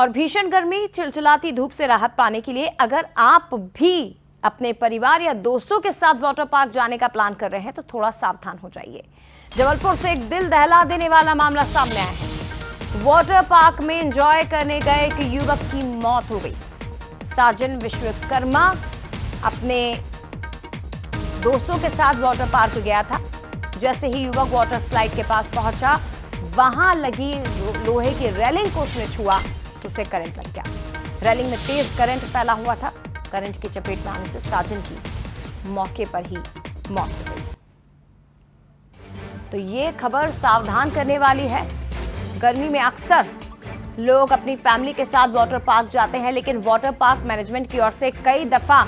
और भीषण गर्मी, चिलचिलाती धूप से राहत पाने के लिए अगर आप भी अपने परिवार या दोस्तों के साथ वाटर पार्क जाने का प्लान कर रहे हैं तो थोड़ा सावधान हो जाइए। जबलपुर से एक दिल दहला देने वाला मामला सामने आया है। वाटर पार्क में एंजॉय करने गए एक युवक की मौत हो गई। साजन विश्वकर्मा अपने दोस्तों के साथ वाटर पार्क गया था। जैसे ही युवक वाटर स्लाइड के पास पहुंचा, वहां लगी लोहे की रेलिंग को उसने छुआ तो उसे करंट लग गया। रेलिंग में तेज करंट फैला हुआ था। करंट की चपेट में आने से साजन की मौके पर ही मौत हो गई। तो ये खबर सावधान करने वाली है। गर्मी में अक्सर लोग अपनी फैमिली के साथ वाटर पार्क जाते हैं, लेकिन वाटर पार्क मैनेजमेंट की ओर से कई दफा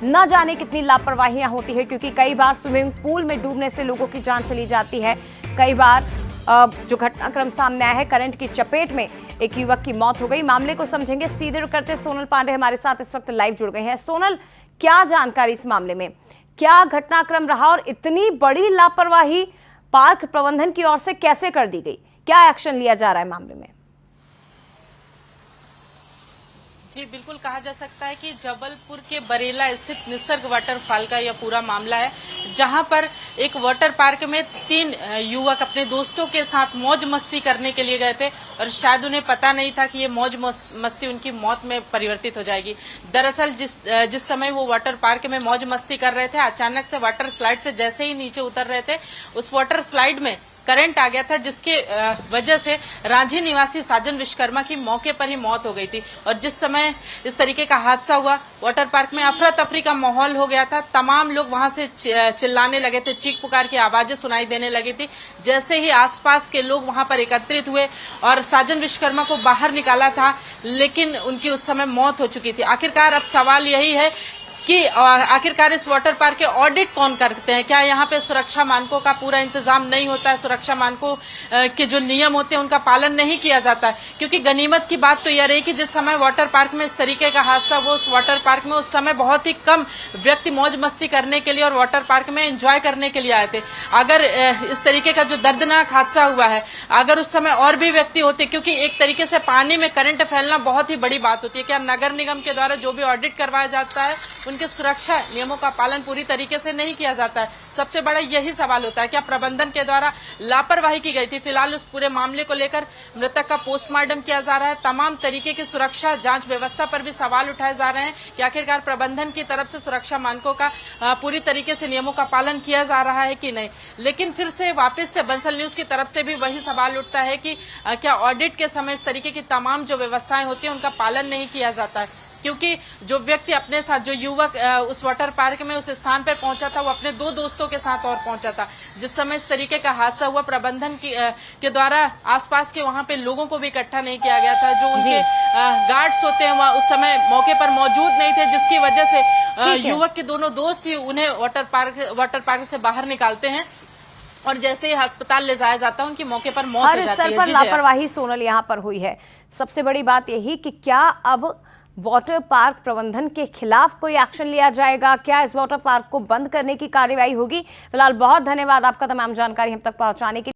न जाने कितनी लापरवाहियां होती है, क्योंकि कई बार स्विमिंग पूल में डूबने से लोगों की जान चली जाती है। कई बार जो घटनाक्रम सामने आया है, करंट की चपेट में एक युवक की मौत हो गई। मामले को समझेंगे, सीधे करते सोनल पांडे हमारे साथ इस वक्त लाइव जुड़ गए हैं। सोनल, क्या जानकारी इस मामले में, क्या घटनाक्रम रहा और इतनी बड़ी लापरवाही पार्क प्रबंधन की ओर से कैसे कर दी गई? क्या एक्शन लिया जा रहा है मामले में? जी बिल्कुल, कहा जा सकता है कि जबलपुर के बरेला स्थित निसर्ग वाटरफॉल का यह पूरा मामला है, जहां पर एक वाटर पार्क में 3 युवक अपने दोस्तों के साथ मौज मस्ती करने के लिए गए थे और शायद उन्हें पता नहीं था कि ये मौज मस्ती उनकी मौत में परिवर्तित हो जाएगी। दरअसल जिस समय वो वाटर पार्क में मौज मस्ती कर रहे थे, अचानक से वाटर स्लाइड से जैसे ही नीचे उतर रहे थे, उस वाटर स्लाइड में करंट आ गया था, जिसके वजह से रांझी निवासी साजन विश्वकर्मा की मौके पर ही मौत हो गई थी। और जिस समय इस तरीके का हादसा हुआ, वाटर पार्क में अफरा तफरी का माहौल हो गया था। तमाम लोग वहां से चिल्लाने लगे थे, चीख पुकार की आवाजें सुनाई देने लगी थी। जैसे ही आसपास के लोग वहां पर एकत्रित हुए और साजन विश्वकर्मा को बाहर निकाला था, लेकिन उनकी उस समय मौत हो चुकी थी। आखिरकार अब सवाल यही है कि आखिरकार इस वाटर पार्क के ऑडिट कौन करते हैं? क्या यहाँ पे सुरक्षा मानकों का पूरा इंतजाम नहीं होता है? सुरक्षा मानकों के जो नियम होते हैं उनका पालन नहीं किया जाता है? क्योंकि गनीमत की बात तो यह रही कि जिस समय वाटर पार्क में इस तरीके का हादसा वो उस वाटर पार्क में उस समय बहुत ही कम व्यक्ति मौज मस्ती करने के लिए और वाटर पार्क में एंजॉय करने के लिए आए थे। अगर इस तरीके का जो दर्दनाक हादसा हुआ है, अगर उस समय और भी व्यक्ति होते, क्योंकि एक तरीके से पानी में करंट फैलना बहुत ही बड़ी बात होती है। क्या नगर निगम के द्वारा जो भी ऑडिट करवाया जाता है उनके सुरक्षा नियमों का पालन पूरी तरीके से नहीं किया जाता है? सबसे बड़ा यही सवाल होता है, क्या प्रबंधन के द्वारा लापरवाही की गई थी? फिलहाल उस पूरे मामले को लेकर मृतक का पोस्टमार्टम किया जा रहा है। तमाम तरीके की सुरक्षा जांच व्यवस्था पर भी सवाल उठाए जा रहे हैं कि आखिरकार प्रबंधन की तरफ से सुरक्षा मानकों का पूरी तरीके से नियमों का पालन किया जा रहा है कि नहीं। लेकिन फिर से वापस से बंसल न्यूज की तरफ से भी वही सवाल उठता है कि क्या ऑडिट के समय इस तरीके की तमाम जो व्यवस्थाएं होती है उनका पालन नहीं किया जाता है? क्योंकि जो व्यक्ति अपने साथ, जो युवक उस वाटर पार्क में उस स्थान पर पहुंचा था, वो अपने 2 दोस्तों के साथ और पहुंचा था। जिस समय इस तरीके का हादसा हुआ, प्रबंधन के द्वारा आसपास के वहां पे लोगों को भी इकट्ठा नहीं किया गया था। जो उनके गार्ड्स होते हैं वह उस समय मौके पर मौजूद नहीं थे, जिसकी वजह से युवक के दोनों दोस्त ही उन्हें वाटर पार्क से बाहर निकालते हैं और जैसे ही अस्पताल ले जाया जाता है उनकी मौके पर मौत हो जाती है। हर स्तर पर लापरवाही सोनल यहाँ पर हुई है। सबसे बड़ी बात यही कि क्या अब वाटर पार्क प्रबंधन के खिलाफ कोई एक्शन लिया जाएगा? क्या इस वाटर पार्क को बंद करने की कार्रवाई होगी? फिलहाल बहुत धन्यवाद आपका तमाम जानकारी हम तक पहुंचाने के लिए।